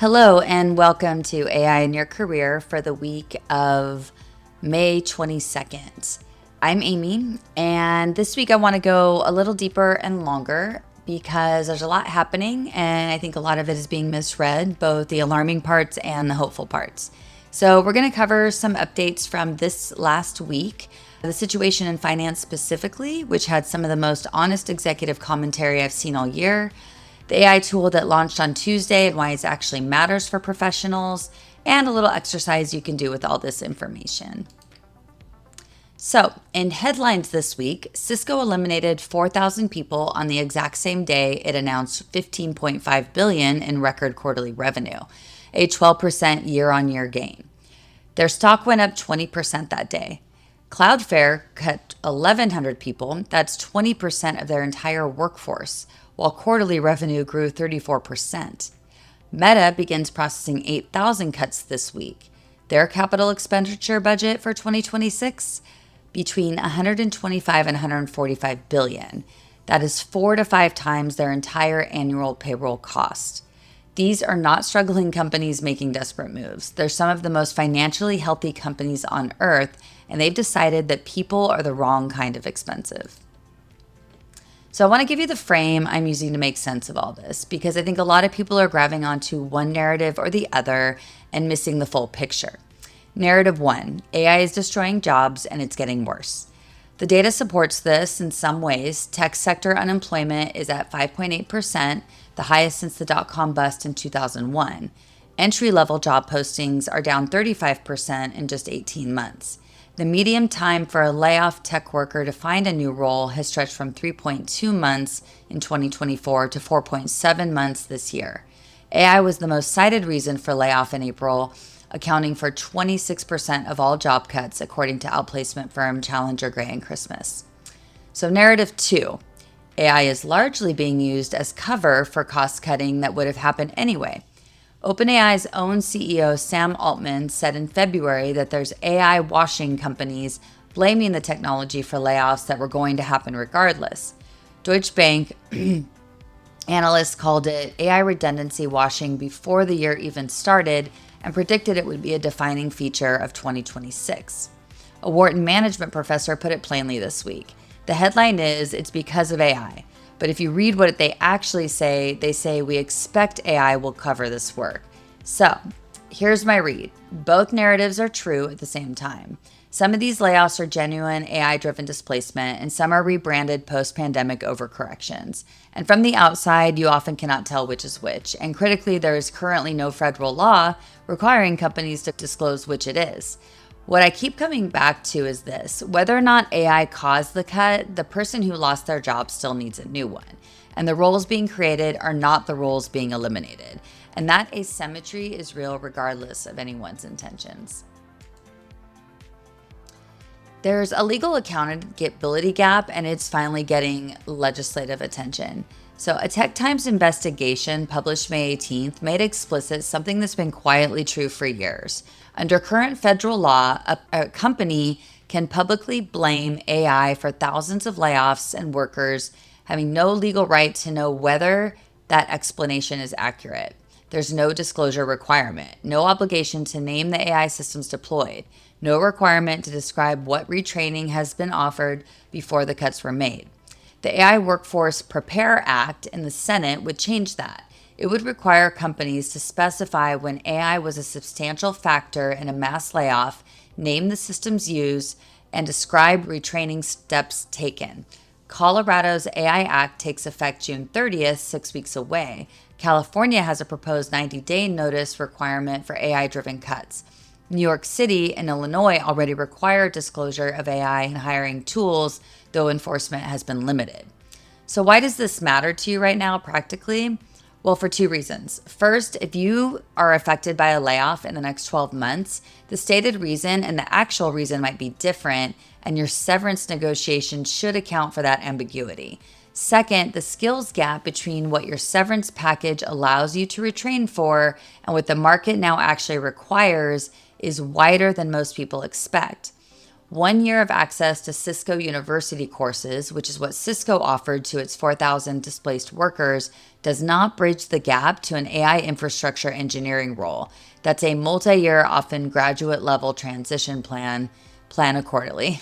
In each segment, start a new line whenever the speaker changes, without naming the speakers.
Hello, and welcome to AI in Your Career for the week of May 22nd. I'm Amy, and this week I want to go a little deeper and longer because there's a lot happening, and I think a lot of it is being misread, both the alarming parts and the hopeful parts. So, we're going to cover some updates from this last week, the situation in finance specifically, which had some of the most honest executive commentary I've seen all year, the AI tool that launched on Tuesday and why it actually matters for professionals, and a little exercise you can do with all this information. So, in headlines this week, Cisco eliminated 4,000 people on the exact same day it announced $15.5 billion in record quarterly revenue, a 12% year-on-year gain. Their stock went up 20% that day. Cloudflare cut 1,100 people, that's 20% of their entire workforce, while quarterly revenue grew 34%. Meta begins processing 8,000 cuts this week. Their capital expenditure budget for 2026, between 125 and 145 billion. That is 4 to 5 times their entire annual payroll cost. These are not struggling companies making desperate moves. They're some of the most financially healthy companies on earth, and they've decided that people are the wrong kind of expensive. So I want to give you the frame I'm using to make sense of all this, because I think a lot of people are grabbing onto one narrative or the other and missing the full picture. Narrative 1, AI is destroying jobs and it's getting worse. The data supports this in some ways. Tech sector unemployment is at 5.8%, the highest since the dot-com bust in 2001. Entry-level job postings are down 35% in just 18 months. The median time for a layoff tech worker to find a new role has stretched from 3.2 months in 2024 to 4.7 months this year. AI was the most cited reason for layoff in April, accounting for 26% of all job cuts, according to outplacement firm Challenger Gray and Christmas. So narrative 2, AI is largely being used as cover for cost cutting that would have happened anyway. OpenAI's own CEO Sam Altman said in February that there's AI washing companies blaming the technology for layoffs that were going to happen regardless. Deutsche Bank analysts called it AI redundancy washing before the year even started and predicted it would be a defining feature of 2026. A Wharton management professor put it plainly this week. The headline is, it's because of AI. But if you read what they actually say, they say we expect AI will cover this work. So here's my read. Both narratives are true at the same time. Some of these layoffs are genuine AI-driven displacement, and some are rebranded post-pandemic overcorrections. And from the outside, you often cannot tell which is which. And critically, there is currently no federal law requiring companies to disclose which it is. What I keep coming back to is this: whether or not AI caused the cut, the person who lost their job still needs a new one. And the roles being created are not the roles being eliminated. And that asymmetry is real regardless of anyone's intentions. There's a legal accountability gap, and it's finally getting legislative attention. So a Tech Times investigation published May 18th made explicit something that's been quietly true for years. Under current federal law, a company can publicly blame AI for thousands of layoffs and workers having no legal right to know whether that explanation is accurate. There's no disclosure requirement, no obligation to name the AI systems deployed, no requirement to describe what retraining has been offered before the cuts were made. The AI Workforce Prepare Act in the Senate would change that. It would require companies to specify when AI was a substantial factor in a mass layoff, name the systems used, and describe retraining steps taken. Colorado's AI Act takes effect June 30th, 6 weeks away. California has a proposed 90-day notice requirement for AI-driven cuts. New York City and Illinois already require disclosure of AI in hiring tools, though enforcement has been limited. So why does this matter to you right now practically? Well, for 2 reasons. First, if you are affected by a layoff in the next 12 months, the stated reason and the actual reason might be different, and your severance negotiation should account for that ambiguity. Second, the skills gap between what your severance package allows you to retrain for and what the market now actually requires is wider than most people expect. 1 year of access to Cisco University courses, which is what Cisco offered to its 4,000 displaced workers, does not bridge the gap to an AI infrastructure engineering role. That's a multi-year, often graduate-level transition plan. Plan accordingly.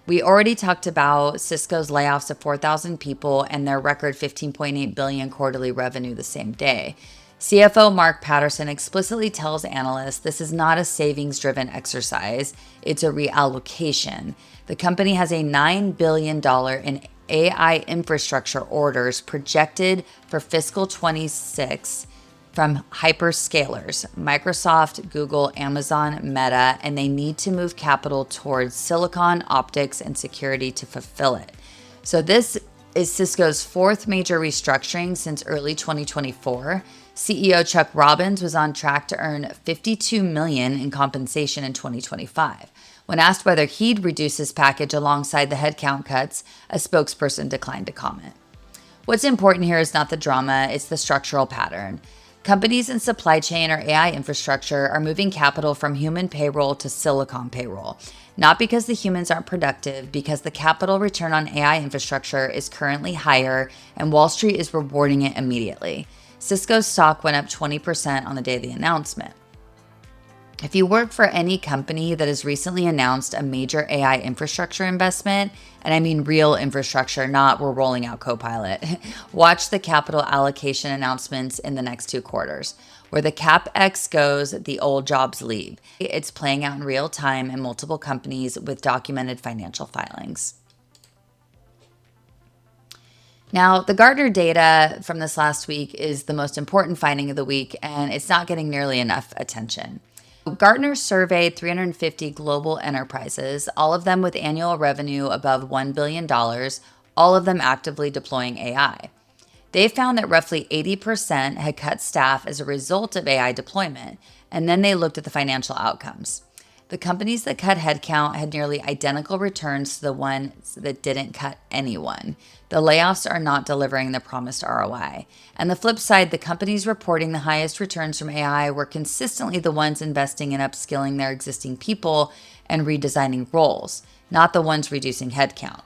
We already talked about Cisco's layoffs of 4,000 people and their record $15.8 billion quarterly revenue the same day. CFO Mark Patterson explicitly tells analysts this is not a savings-driven exercise, it's a reallocation. The company has a $9 billion in AI infrastructure orders projected for fiscal 26 from hyperscalers, Microsoft, Google, Amazon, Meta, and they need to move capital towards silicon, optics, and security to fulfill it. So this is Cisco's fourth major restructuring since early 2024. CEO Chuck Robbins was on track to earn $52 million in compensation in 2025. When asked whether he'd reduce his package alongside the headcount cuts, a spokesperson declined to comment. What's important here is not the drama, it's the structural pattern. Companies in supply chain or AI infrastructure are moving capital from human payroll to silicon payroll, not because the humans aren't productive, because the capital return on AI infrastructure is currently higher and Wall Street is rewarding it immediately. Cisco's stock went up 20% on the day of the announcement. If you work for any company that has recently announced a major AI infrastructure investment, and I mean real infrastructure, not we're rolling out Copilot, watch the capital allocation announcements in the next 2 quarters. Where the CapEx goes, the old jobs leave. It's playing out in real time in multiple companies with documented financial filings. Now, the Gartner data from this last week is the most important finding of the week, and it's not getting nearly enough attention. Gartner surveyed 350 global enterprises, all of them with annual revenue above $1 billion, all of them actively deploying AI. They found that roughly 80% had cut staff as a result of AI deployment, and then they looked at the financial outcomes. The companies that cut headcount had nearly identical returns to the ones that didn't cut anyone. The layoffs are not delivering the promised ROI. And the flip side, the companies reporting the highest returns from AI were consistently the ones investing in upskilling their existing people and redesigning roles, not the ones reducing headcount.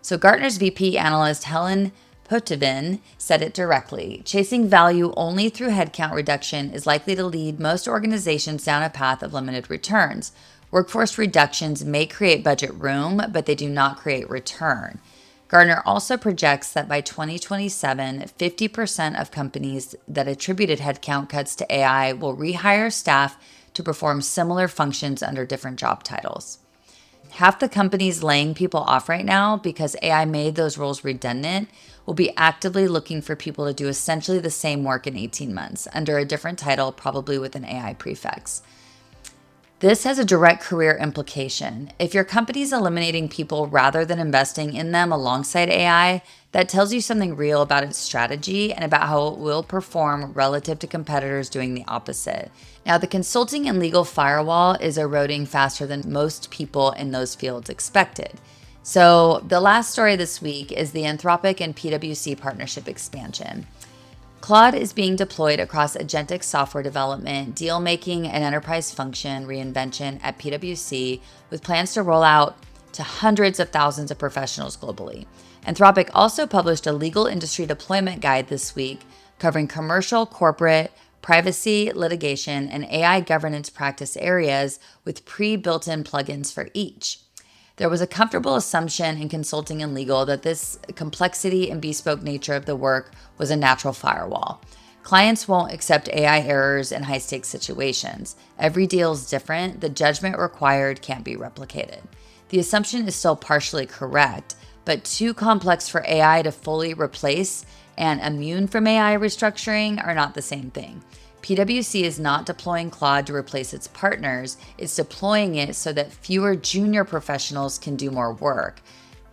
So Gartner's VP analyst Helen Potvin said it directly. Chasing value only through headcount reduction is likely to lead most organizations down a path of limited returns. Workforce reductions may create budget room, but they do not create return. Gartner also projects that by 2027, 50% of companies that attributed headcount cuts to AI will rehire staff to perform similar functions under different job titles. Half the companies laying people off right now because AI made those roles redundant will be actively looking for people to do essentially the same work in 18 months under a different title, probably with an AI prefix. This has a direct career implication. If your company's eliminating people rather than investing in them alongside AI, that tells you something real about its strategy and about how it will perform relative to competitors doing the opposite. Now, the consulting and legal firewall is eroding faster than most people in those fields expected. So the last story this week is the Anthropic and PwC partnership expansion. Claude is being deployed across agentic software development, deal making, and enterprise function reinvention at PwC, with plans to roll out to hundreds of thousands of professionals globally. Anthropic also published a legal industry deployment guide this week covering commercial, corporate, privacy, litigation, and AI governance practice areas with pre-built-in plugins for each. There was a comfortable assumption in consulting and legal that this complexity and bespoke nature of the work was a natural firewall. Clients won't accept AI errors in high-stakes situations. Every deal is different. The judgment required can't be replicated. The assumption is still partially correct, but too complex for AI to fully replace and immune from AI restructuring are not the same thing. PwC is not deploying Claude to replace its partners. It's deploying it so that fewer junior professionals can do more work.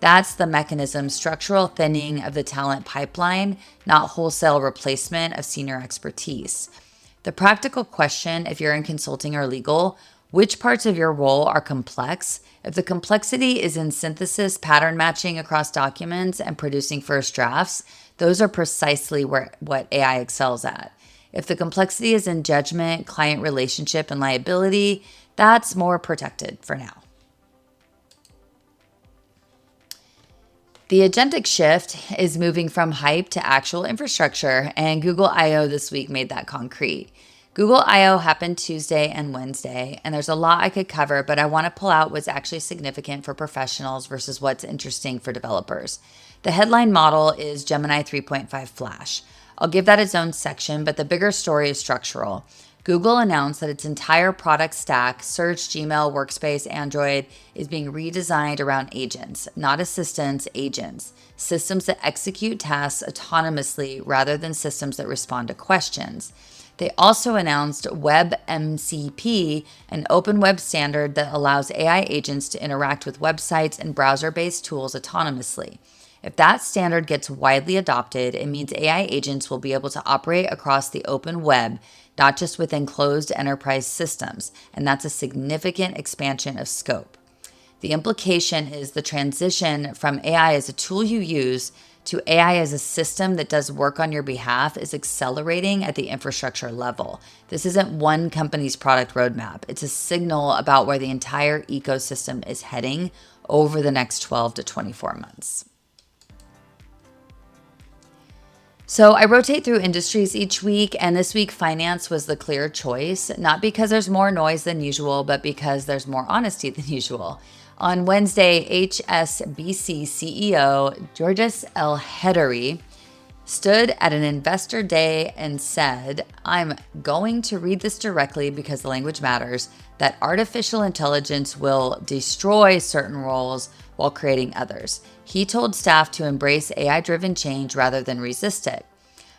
That's the mechanism, structural thinning of the talent pipeline, not wholesale replacement of senior expertise. The practical question, if you're in consulting or legal, which parts of your role are complex? If the complexity is in synthesis, pattern matching across documents, and producing first drafts, those are precisely what AI excels at. If the complexity is in judgment, client relationship, and liability, That's more protected for now. The Agentic Shift is moving from hype to actual infrastructure, and Google I/O this week made that concrete. Google I/O happened Tuesday and Wednesday, and there's a lot I could cover, but I want to pull out what's actually significant for professionals versus what's interesting for developers. The headline model is Gemini 3.5 Flash. I'll give that its own section, but the bigger story is structural. Google announced that its entire product stack, Search, Gmail, Workspace, Android, is being redesigned around agents, not assistants, agents, systems that execute tasks autonomously rather than systems that respond to questions. They also announced WebMCP, an open web standard that allows AI agents to interact with websites and browser-based tools autonomously. If that standard gets widely adopted, it means AI agents will be able to operate across the open web, not just within closed enterprise systems, and that's a significant expansion of scope. The implication is the transition from AI as a tool you use to AI as a system that does work on your behalf is accelerating at the infrastructure level. This isn't one company's product roadmap. It's a signal about where the entire ecosystem is heading over the next 12 to 24 months. So I rotate through industries each week, and this week finance was the clear choice, not because there's more noise than usual, but because there's more honesty than usual. On Wednesday, HSBC CEO Georges Elhedery stood at an investor day and said, "I'm going to read this directly because the language matters, that artificial intelligence will destroy certain roles while creating others." He told staff to embrace AI-driven change rather than resist it.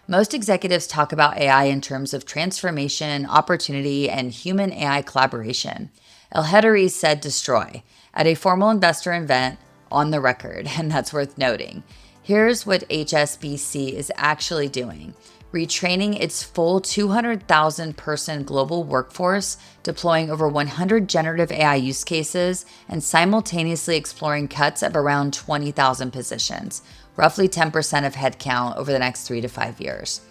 Most executives talk about AI in terms of transformation, opportunity, and human AI collaboration. Elhedery said destroy at a formal investor event on the record, and that's worth noting. Here's what HSBC is actually doing: retraining its full 200,000 person global workforce, deploying over 100 generative AI use cases, and simultaneously exploring cuts of around 20,000 positions, roughly 10% of headcount over the next 3 to 5 years.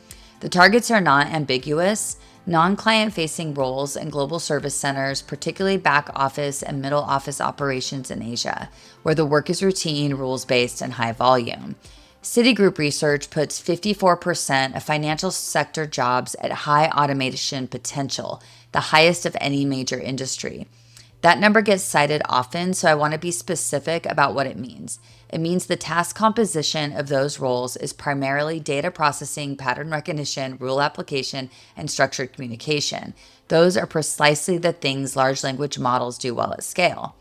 The targets are not ambiguous. Non-client facing roles in global service centers, particularly back office and middle office operations in Asia, where the work is routine, rules-based, and high volume. Citigroup research puts 54% of financial sector jobs at high automation potential, the highest of any major industry. That number gets cited often, so I want to be specific about what it means. It means the task composition of those roles is primarily data processing, pattern recognition, rule application, and structured communication. Those are precisely the things large language models do well at scale.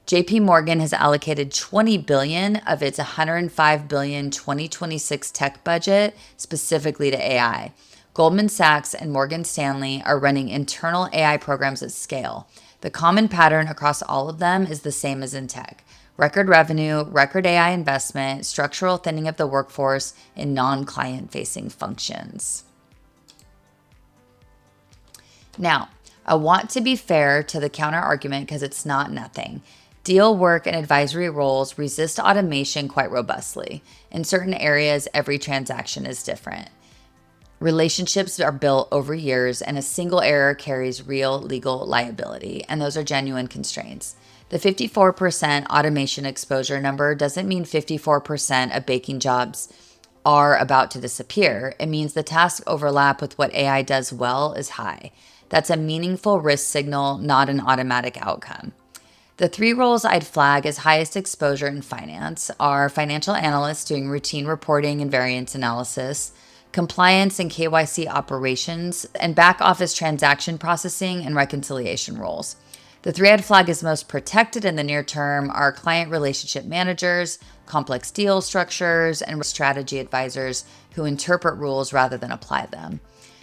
JP Morgan has allocated $20 billion of its $105 billion 2026 tech budget specifically to AI. Goldman Sachs and Morgan Stanley are running internal AI programs at scale. The common pattern across all of them is the same as in tech: record revenue, record AI investment, structural thinning of the workforce in non-client facing functions. Now, I want to be fair to the counter argument because it's not nothing. Deal work and advisory roles resist automation quite robustly. In certain areas, every transaction is different. Relationships are built over years, and a single error carries real legal liability, and those are genuine constraints. The 54% automation exposure number doesn't mean 54% of baking jobs are about to disappear. It means the task overlap with what AI does well is high. That's a meaningful risk signal, not an automatic outcome. The three roles I'd flag as highest exposure in finance are financial analysts doing routine reporting and variance analysis, compliance and KYC operations, and back office transaction processing and reconciliation roles. The three I'd flag as most protected in the near term are client relationship managers, complex deal structures, and strategy advisors who interpret rules rather than apply them.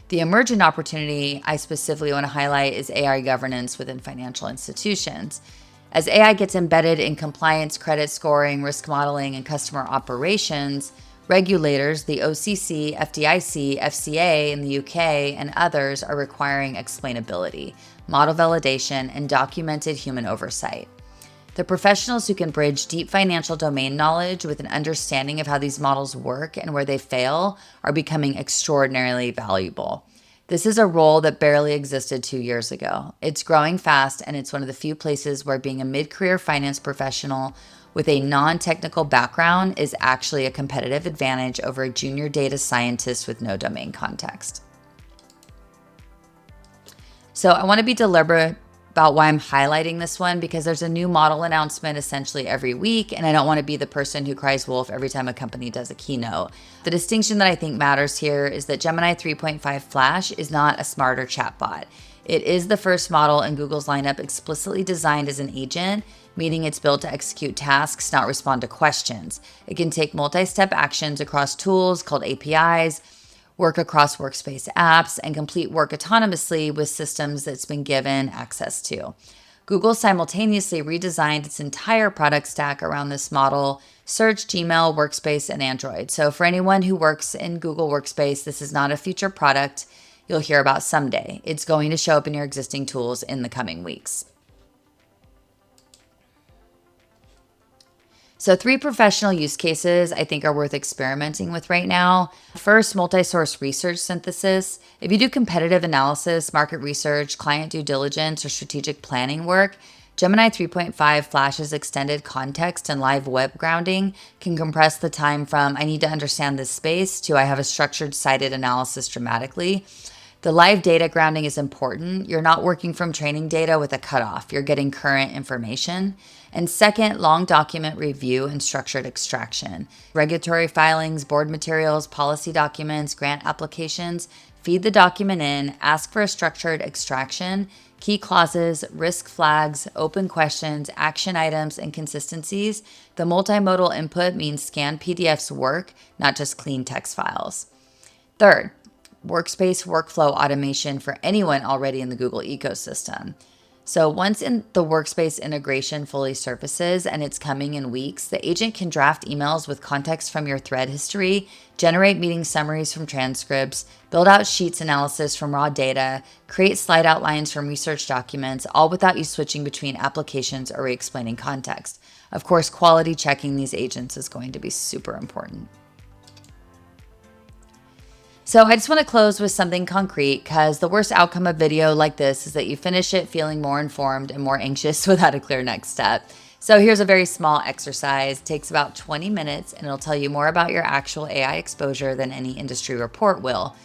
The emergent opportunity I specifically want to highlight is AI governance within financial institutions. As AI gets embedded in compliance, credit scoring, risk modeling, and customer operations, regulators, the OCC, FDIC, FCA in the UK, and others are requiring explainability, model validation, and documented human oversight. The professionals who can bridge deep financial domain knowledge with an understanding of how these models work and where they fail are becoming extraordinarily valuable. This is a role that barely existed 2 years ago. It's growing fast, and it's one of the few places where being a mid-career finance professional with a non-technical background is actually a competitive advantage over a junior data scientist with no domain context. So I want to be deliberate about why I'm highlighting this one, because there's a new model announcement essentially every week, and I don't want to be the person who cries wolf every time a company does a keynote. The distinction that I think matters here is that Gemini 3.5 Flash is not a smarter chatbot. It is the first model in Google's lineup explicitly designed as an agent, meaning it's built to execute tasks, not respond to questions. It can take multi-step actions across tools called APIs, work across Workspace apps, and complete work autonomously with systems that's been given access to. Google simultaneously redesigned its entire product stack around this model: Search, Gmail, Workspace, and Android. So for anyone who works in Google Workspace, this is not a future product you'll hear about someday. It's going to show up in your existing tools in the coming weeks. So 3 professional use cases I think are worth experimenting with right now. First, multi-source research synthesis. If you do competitive analysis, market research, client due diligence, or strategic planning work, Gemini 3.5 Flash's extended context and live web grounding can compress the time from "I need to understand this space" to "I have a structured cited analysis" dramatically. The live data grounding is important. You're not working from training data with a cutoff. You're getting current information. And second, long document review and structured extraction. Regulatory filings, board materials, policy documents, grant applications. Feed the document in, ask for a structured extraction, key clauses, risk flags, open questions, action items, and consistencies. The multimodal input means scanned PDFs work, not just clean text files. Third, Workspace workflow automation for anyone already in the Google ecosystem. So once in the Workspace integration fully surfaces, and it's coming in weeks, the agent can draft emails with context from your thread history, generate meeting summaries from transcripts, build out sheets analysis from raw data, create slide outlines from research documents, all without you switching between applications or re-explaining context. Of course, quality checking these agents is going to be super important. So I just want to close with something concrete, because the worst outcome of video like this is that you finish it feeling more informed and more anxious without a clear next step. So here's a very small exercise. It takes about 20 minutes, and it'll tell you more about your actual AI exposure than any industry report will.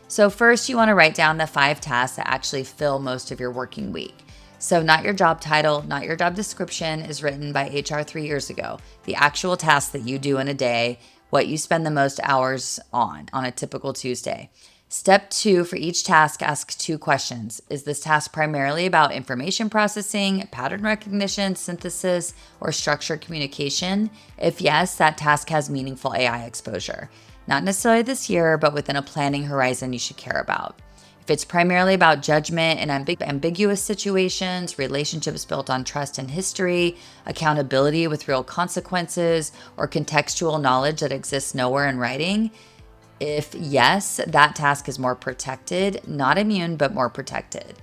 So first, you want to write down the 5 tasks that actually fill most of your working week. So not your job title, not your job description is written by HR 3 years ago. The actual tasks that you do in a day, what you spend the most hours on a typical Tuesday. Step 2, for each task, ask 2 questions. Is this task primarily about information processing, pattern recognition, synthesis, or structured communication? If yes, that task has meaningful AI exposure. Not necessarily this year, but within a planning horizon you should care about. If it's primarily about judgment and ambiguous situations, relationships built on trust and history, accountability with real consequences, or contextual knowledge that exists nowhere in writing, if yes, that task is more protected, not immune, but more protected.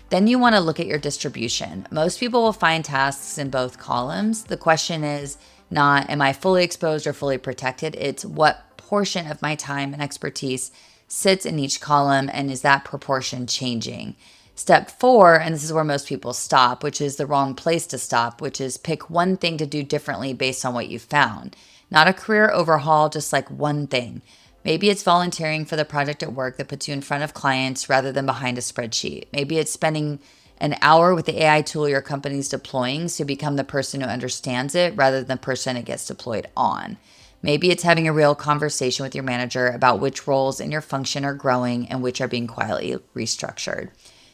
Then you want to look at your distribution. Most people will find tasks in both columns. The question is not, am I fully exposed or fully protected? It's what portion of my time and expertise sits in each column, and is that proportion changing? Step 4, and this is where most people stop, which is the wrong place to stop, which is pick one thing to do differently based on what you found. Not a career overhaul, just like one thing. Maybe it's volunteering for the project at work that puts you in front of clients rather than behind a spreadsheet. Maybe it's spending an hour with the AI tool your company's deploying so you become the person who understands it rather than the person it gets deployed on. Maybe it's having a real conversation with your manager about which roles in your function are growing and which are being quietly restructured.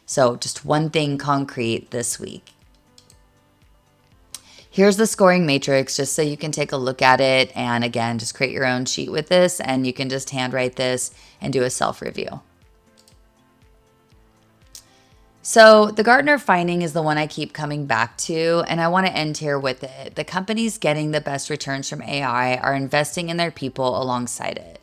So just one thing concrete this week. Here's the scoring matrix just so you can take a look at it. And again, just create your own sheet with this, and you can just handwrite this and do a self-review. So the Gartner finding is the one I keep coming back to, and I want to end here with it. The companies getting the best returns from AI are investing in their people alongside it,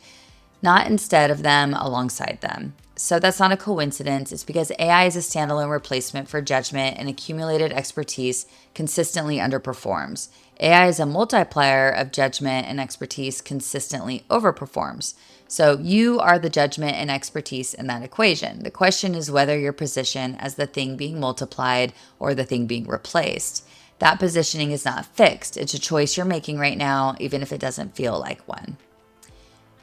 not instead of them, alongside them. So that's not a coincidence. It's because AI is a standalone replacement for judgment, and accumulated expertise consistently underperforms. AI is a multiplier of judgment, and expertise consistently overperforms. So you are the judgment and expertise in that equation. The question is whether you're positioned as the thing being multiplied or the thing being replaced. That positioning is not fixed. It's a choice you're making right now, even if it doesn't feel like one.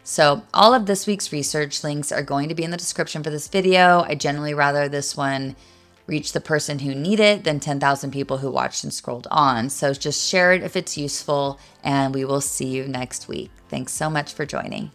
So all of this week's research links are going to be in the description for this video. I generally rather this one reach the person who need it than 10,000 people who watched and scrolled on. So just share it if it's useful, and we will see you next week. Thanks so much for joining.